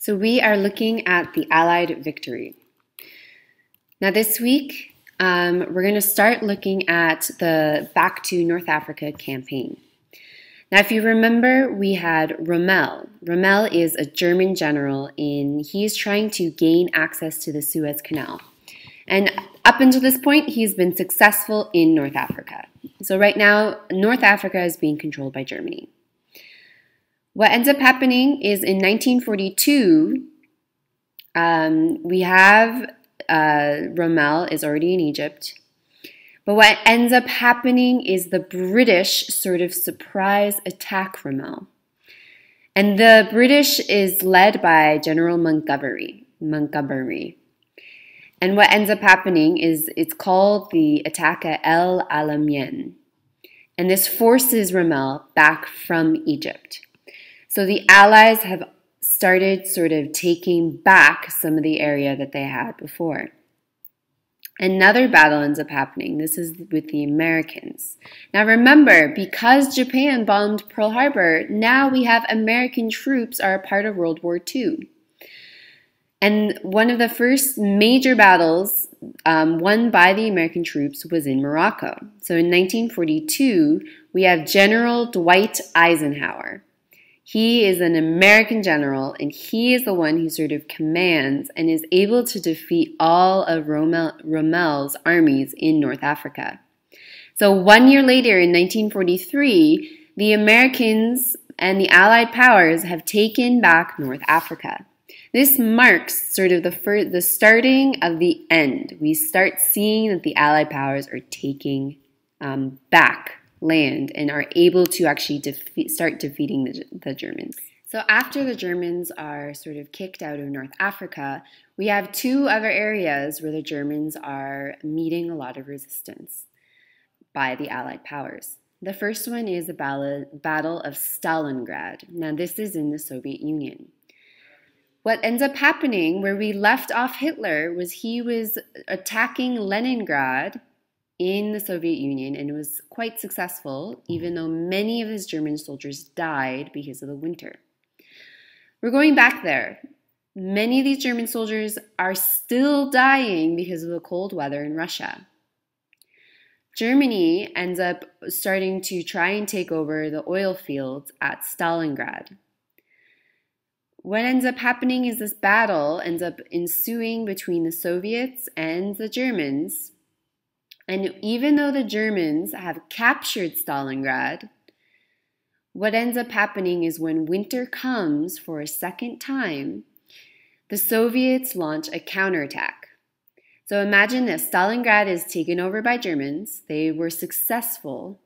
So we are looking at the Allied victory. Now this week, we're going to start looking at the Back to North Africa campaign. Now if you remember, we had Rommel. Rommel is a German general and he's trying to gain access to the Suez Canal. And up until this point, he's been successful in North Africa. So right now, North Africa is being controlled by Germany. What ends up happening is in 1942, we have Rommel is already in Egypt. But what ends up happening is the British sort of surprise attack Rommel. And the British is led by General Montgomery. And what ends up happening is it's called the attack at El Alamein. And this forces Rommel back from Egypt. So the Allies have started sort of taking back some of the area that they had before. Another battle ends up happening. This is with the Americans. Now remember, because Japan bombed Pearl Harbor, now we have American troops are a part of World War II. And one of the first major battles won by the American troops was in Morocco. So in 1942, we have General Dwight Eisenhower. He is an American general, and he is the one who sort of commands and is able to defeat all of Rommel's armies in North Africa. So 1 year later, in 1943, the Americans and the Allied powers have taken back North Africa. This marks sort of the starting of the end. We start seeing that the Allied powers are taking back land and are able to actually start defeating the Germans. So after the Germans are sort of kicked out of North Africa, we have two other areas where the Germans are meeting a lot of resistance by the Allied powers. The first one is the Battle of Stalingrad. Now this is in the Soviet Union. What ends up happening where we left off Hitler was he was attacking Leningrad in the Soviet Union and was quite successful, even though many of his German soldiers died because of the winter. We're going back there. Many of these German soldiers are still dying because of the cold weather in Russia. Germany ends up starting to try and take over the oil fields at Stalingrad. What ends up happening is this battle ends up ensuing between the Soviets and the Germans. And even though the Germans have captured Stalingrad, what ends up happening is when winter comes for a second time, the Soviets launch a counterattack. So imagine this, Stalingrad is taken over by Germans. They were successful,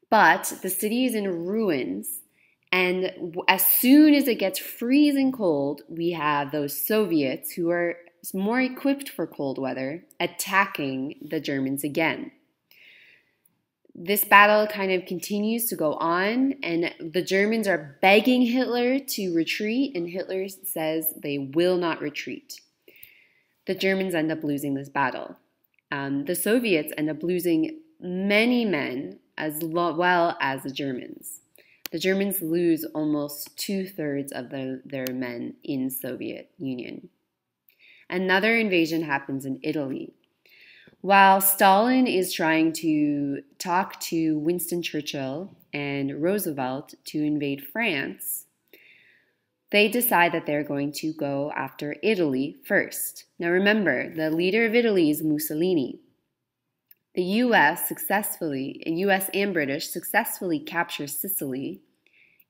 but the city is in ruins. And as soon as it gets freezing cold, we have those Soviets who are more equipped for cold weather, attacking the Germans again. This battle kind of continues to go on, and the Germans are begging Hitler to retreat, and Hitler says they will not retreat. The Germans end up losing this battle. The Soviets end up losing many men as well as the Germans. The Germans lose almost 2/3 of their men in Soviet Union. Another invasion happens in Italy. While Stalin is trying to talk to Winston Churchill and Roosevelt to invade France, they decide that they're going to go after Italy first. Now remember, the leader of Italy is Mussolini. The US and British successfully capture Sicily,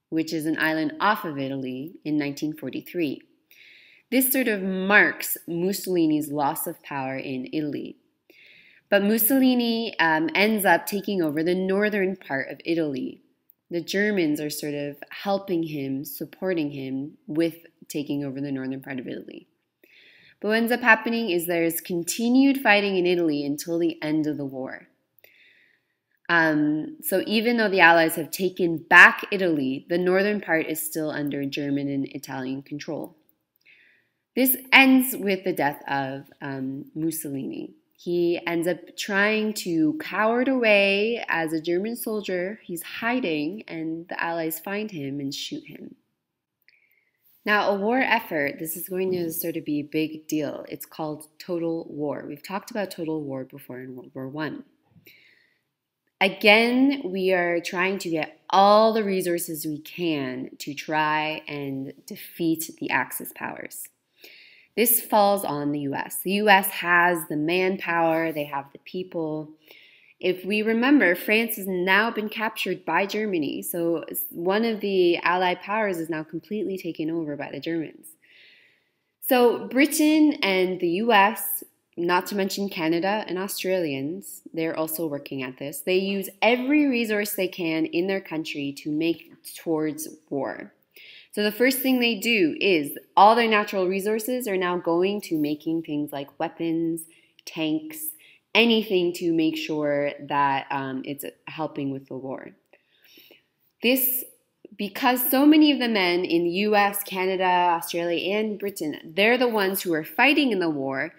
which is an island off of Italy, in 1943. This sort of marks Mussolini's loss of power in Italy. But Mussolini ends up taking over the northern part of Italy. The Germans are sort of helping him, supporting him with taking over the northern part of Italy. But what ends up happening is there's continued fighting in Italy until the end of the war. So even though the Allies have taken back Italy, the northern part is still under German and Italian control. This ends with the death of Mussolini. He ends up trying to cower away as a German soldier. He's hiding, and the Allies find him and shoot him. Now, a war effort, this is going to sort of be a big deal. It's called total war. We've talked about total war before in World War One. Again, we are trying to get all the resources we can to try and defeat the Axis powers. This falls on the US. The US has the manpower, they have the people. If we remember, France has now been captured by Germany, so one of the Allied powers is now completely taken over by the Germans. So Britain and the US, not to mention Canada and Australians, they're also working at this. They use every resource they can in their country to make towards war. So the first thing they do is all their natural resources are now going to making things like weapons, tanks, anything to make sure that it's helping with the war. This, because so many of the men in the US, Canada, Australia, and Britain, they're the ones who are fighting in the war,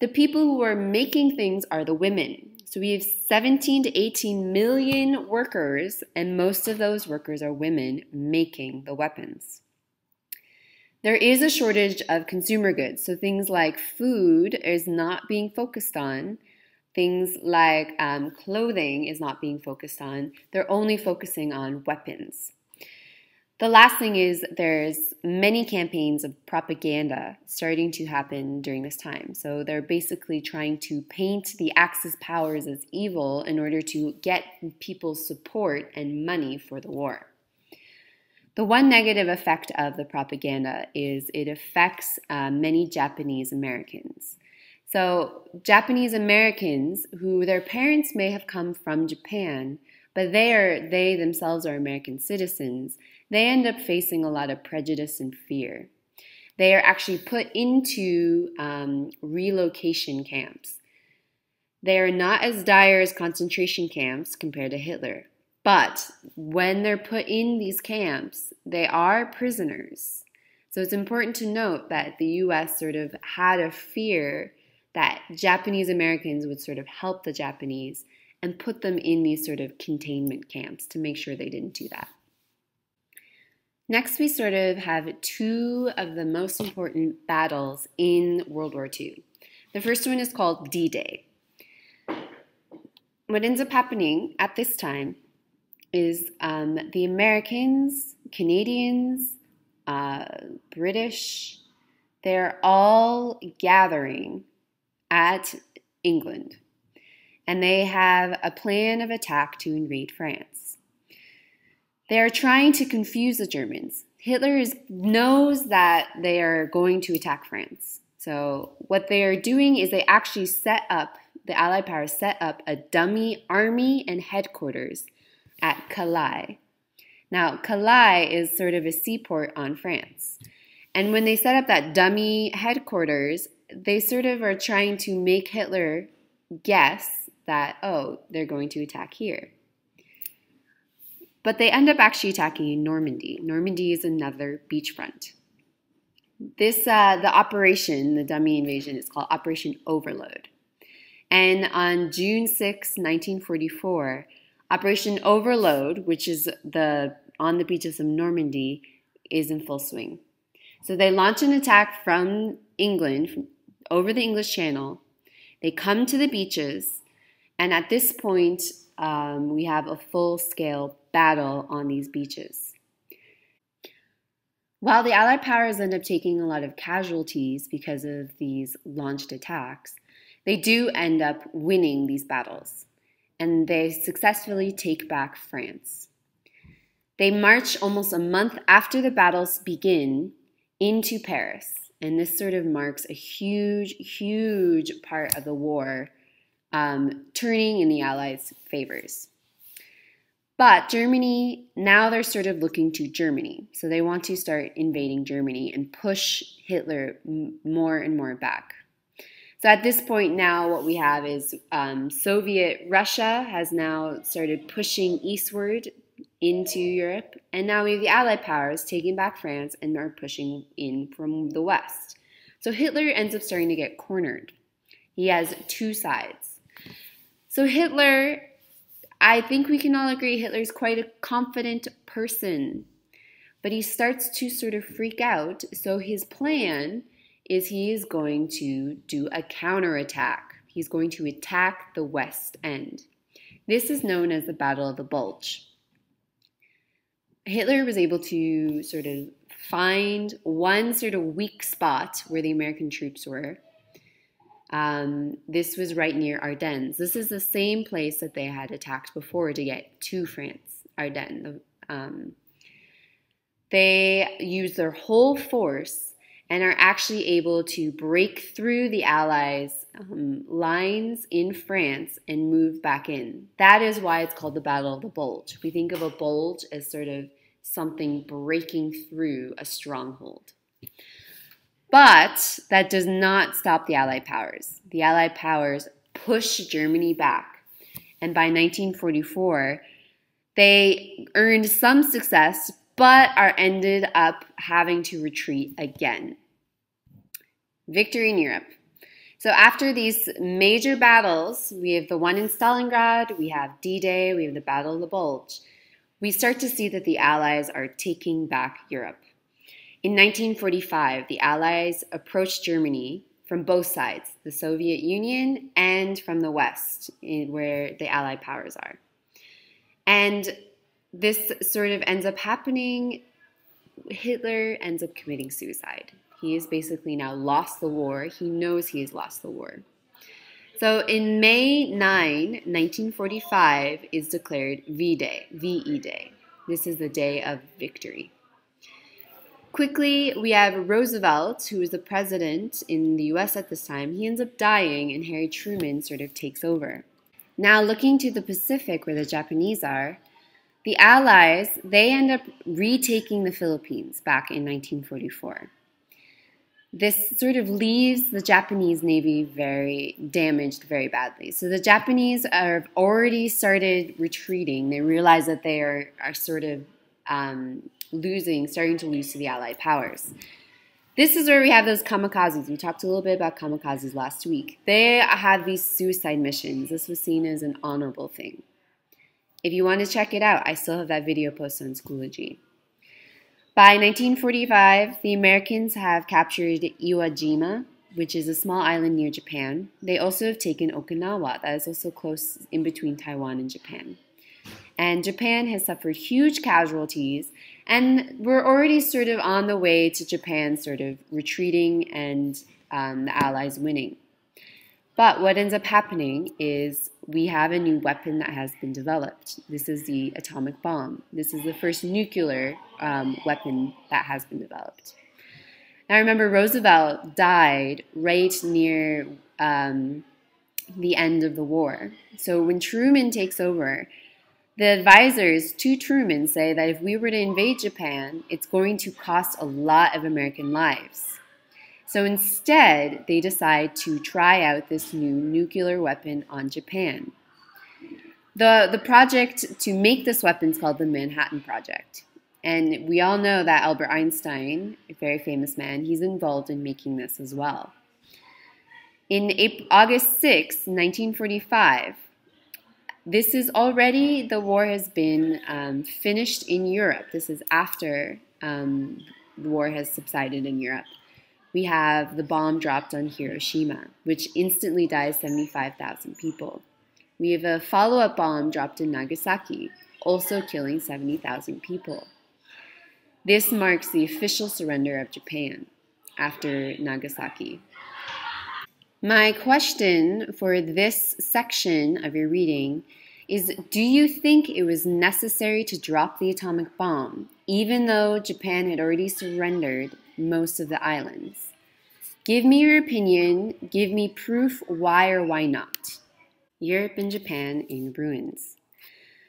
the people who are making things are the women. So we have 17 to 18 million workers, and most of those workers are women making the weapons. There is a shortage of consumer goods, so things like food is not being focused on. Things like clothing is not being focused on. They're only focusing on weapons. The last thing is there's many campaigns of propaganda starting to happen during this time. So they're basically trying to paint the Axis powers as evil in order to get people's support and money for the war. The one negative effect of the propaganda is it affects many Japanese Americans. So Japanese Americans who their parents may have come from Japan, but they themselves are American citizens, they end up facing a lot of prejudice and fear. They are actually put into relocation camps. They are not as dire as concentration camps compared to Hitler, but when they're put in these camps, they are prisoners. So it's important to note that the US sort of had a fear that Japanese Americans would sort of help the Japanese and put them in these sort of containment camps to make sure they didn't do that. Next, we sort of have two of the most important battles in World War II. The first one is called D-Day. What ends up happening at this time is the Americans, Canadians, British, they're all gathering at England, and they have a plan of attack to invade France. They are trying to confuse the Germans. Hitler knows that they are going to attack France. So what they are doing is they actually the Allied powers set up a dummy army and headquarters at Calais. Now, Calais is sort of a seaport on France. And when they set up that dummy headquarters, they sort of are trying to make Hitler guess that, oh, they're going to attack here. But they end up actually attacking Normandy. Normandy is another beachfront. The operation, the dummy invasion, is called Operation Overlord. And on June 6, 1944, Operation Overlord, which is on the beaches of Normandy, is in full swing. So they launch an attack from England, over the English Channel. They come to the beaches, and at this point, we have a full-scale battle on these beaches. While the Allied powers end up taking a lot of casualties because of these launched attacks, they do end up winning these battles, and they successfully take back France. They march almost a month after the battles begin into Paris, and this sort of marks a huge, huge part of the war turning in the Allies' favors. But Germany, now they're sort of looking to Germany. So they want to start invading Germany and push Hitler more and more back. So at this point now what we have is Soviet Russia has now started pushing eastward into Europe. And now we have the Allied powers taking back France and are pushing in from the west. So Hitler ends up starting to get cornered. He has two sides. So Hitler, I think we can all agree Hitler's quite a confident person. but he starts to sort of freak out. So his plan is he is going to do a counterattack. He's going to attack the West End. This is known as the Battle of the Bulge. Hitler was able to sort of find one sort of weak spot where the American troops were. This was right near Ardennes. This is the same place that they had attacked before to get to France, Ardennes. They used their whole force and are actually able to break through the Allies' lines in France and move back in. That is why it's called the Battle of the Bulge. We think of a bulge as sort of something breaking through a stronghold. But that does not stop the Allied powers. The Allied powers push Germany back. And by 1944, they earned some success, but are ended up having to retreat again. Victory in Europe. So after these major battles, we have the one in Stalingrad, we have D-Day, we have the Battle of the Bulge. We start to see that the Allies are taking back Europe. In 1945, the Allies approached Germany from both sides, the Soviet Union and from the West, where the Allied powers are. And this sort of ends up happening. Hitler ends up committing suicide. He has basically now lost the war. He knows he has lost the war. So in May 9, 1945 is declared V-Day, V-E Day. This is the day of victory. Quickly, we have Roosevelt, who was the president in the US at this time. He ends up dying, and Harry Truman sort of takes over. Now looking to the Pacific, where the Japanese are, the Allies, they end up retaking the Philippines back in 1944. This sort of leaves the Japanese Navy very damaged very badly. So the Japanese have already started retreating. They realize that they are sort of starting to lose to the Allied powers. This is where we have those kamikazes. We talked a little bit about kamikazes last week. They have these suicide missions. This was seen as an honorable thing. If you want to check it out, I still have that video posted on Schoology. By 1945, the Americans have captured Iwo Jima, which is a small island near Japan. They also have taken Okinawa, that is also close in between Taiwan and Japan. And Japan has suffered huge casualties, and we're already sort of on the way to Japan sort of retreating and the Allies winning. But what ends up happening is we have a new weapon that has been developed. This is the atomic bomb. This is the first nuclear weapon that has been developed. Now remember, Roosevelt died right near the end of the war. So when Truman takes over, the advisors to Truman say that if we were to invade Japan, it's going to cost a lot of American lives. So instead, they decide to try out this new nuclear weapon on Japan. The project to make this weapon is called the Manhattan Project. And we all know that Albert Einstein, a very famous man, he's involved in making this as well. In August 6, 1945, this is already, the war has been finished in Europe. This is after the war has subsided in Europe. We have the bomb dropped on Hiroshima, which instantly dies 75,000 people. We have a follow-up bomb dropped in Nagasaki, also killing 70,000 people. This marks the official surrender of Japan after Nagasaki. My question for this section of your reading is, do you think it was necessary to drop the atomic bomb, even though Japan had already surrendered most of the islands? Give me your opinion, give me proof why or why not. Europe and Japan in ruins.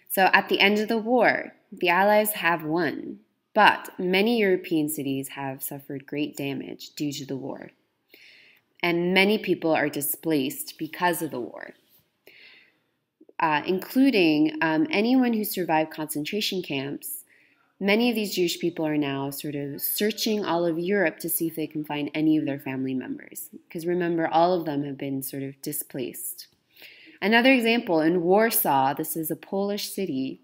So at the end of the war, the Allies have won, but many European cities have suffered great damage due to the war. And many people are displaced because of the war, including anyone who survived concentration camps. Many of these Jewish people are now sort of searching all of Europe to see if they can find any of their family members. Because remember, all of them have been sort of displaced. Another example, in Warsaw, this is a Polish city,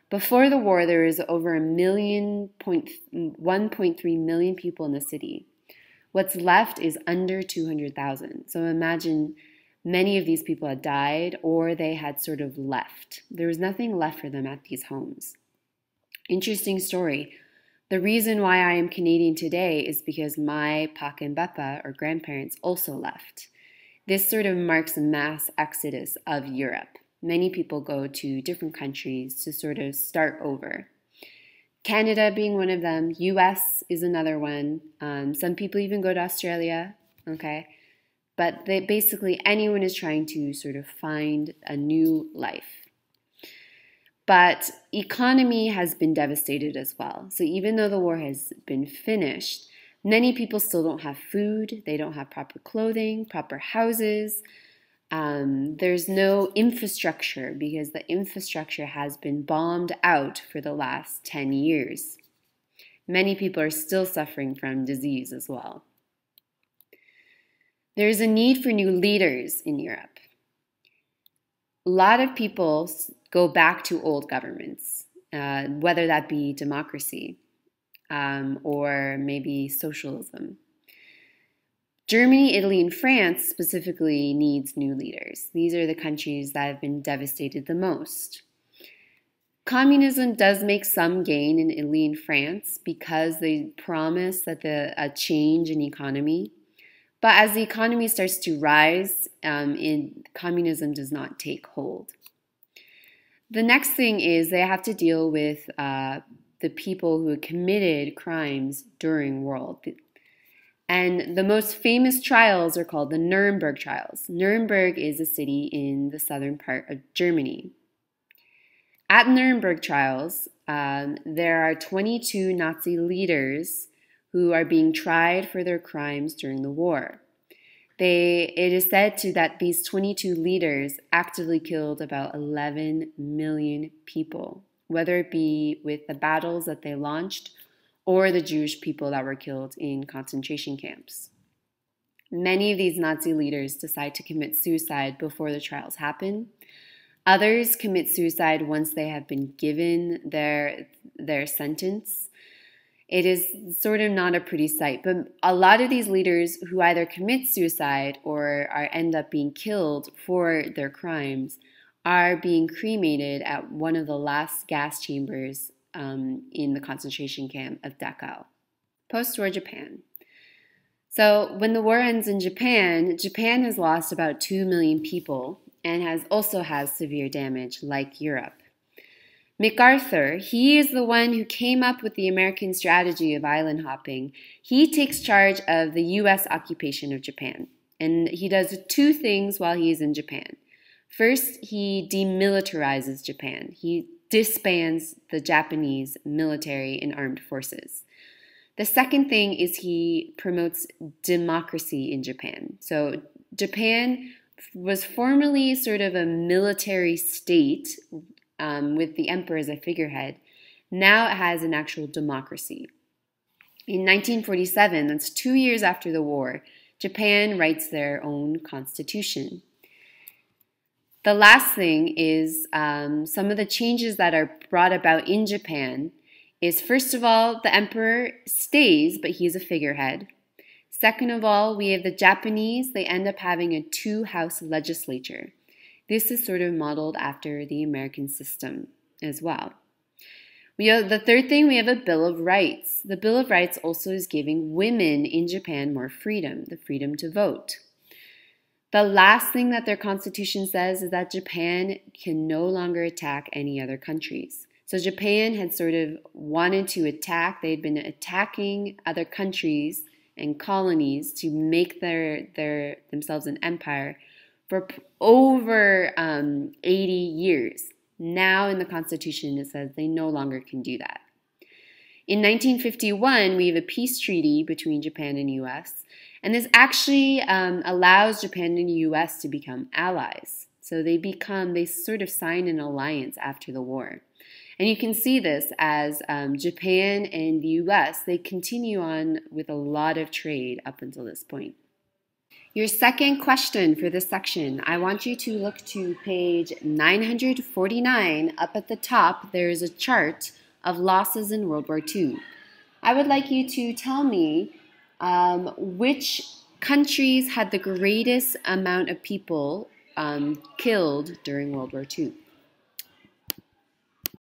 Before the war, there was over 1.3 million people in the city. What's left is under 200,000. So imagine many of these people had died or they had sort of left. There was nothing left for them at these homes. Interesting story. The reason why I am Canadian today is because my Paka and Bepa, or grandparents, also left. This sort of marks a mass exodus of Europe. Many people go to different countries to sort of start over. Canada being one of them, US is another one. Some people even go to Australia, okay? But basically anyone is trying to sort of find a new life. But economy has been devastated as well. So even though the war has been finished, many people still don't have food, they don't have proper clothing, proper houses. There's no infrastructure because the infrastructure has been bombed out for the last 10 years. Many people are still suffering from disease as well. There's a need for new leaders in Europe. A lot of people go back to old governments, whether that be democracy or maybe socialism. Germany, Italy, and France specifically needs new leaders. These are the countries that have been devastated the most. Communism does make some gain in Italy and France because they promise that a change in economy. But as the economy starts to rise, communism does not take hold. The next thing is they have to deal with the people who committed crimes during World War. And the most famous trials are called the Nuremberg trials. Nuremberg is a city in the southern part of Germany. At Nuremberg trials, there are 22 Nazi leaders who are being tried for their crimes during the war. It is said that these 22 leaders actively killed about 11 million people, whether it be with the battles that they launched or the Jewish people that were killed in concentration camps. Many of these Nazi leaders decide to commit suicide before the trials happen. Others commit suicide once they have been given their sentence. It is sort of not a pretty sight, but a lot of these leaders who either commit suicide or end up being killed for their crimes are being cremated at one of the last gas chambers in the concentration camp of Dachau. Post-war Japan. So when the war ends in Japan, Japan has lost about 2 million people and also has severe damage like Europe. MacArthur, he is the one who came up with the American strategy of island hopping. He takes charge of the US occupation of Japan, and he does two things while he is in Japan. First, he demilitarizes Japan. He disbands the Japanese military and armed forces. The second thing is he promotes democracy in Japan. So Japan was formerly sort of a military state with the emperor as a figurehead. Now it has an actual democracy. In 1947, that's 2 years after the war, Japan writes their own constitution. The last thing is some of the changes that are brought about in Japan is, first of all, the emperor stays, but he's a figurehead. Second of all, we have the Japanese. They end up having a two-house legislature. This is sort of modeled after the American system as well. The third thing, we have a Bill of Rights. The Bill of Rights also is giving women in Japan more freedom, the freedom to vote. The last thing that their constitution says is that Japan can no longer attack any other countries. So Japan had sort of wanted to attack. They had been attacking other countries and colonies to make themselves an empire for over 80 years. Now in the Constitution it says they no longer can do that. In 1951, we have a peace treaty between Japan and U.S., and this actually allows Japan and the U.S. to become allies. So they sort of sign an alliance after the war. And you can see this as Japan and the U.S., they continue on with a lot of trade up until this point. Your second question for this section, I want you to look to page 949. Up at the top, there is a chart of losses in World War II. I would like you to tell me which countries had the greatest amount of people killed during World War II.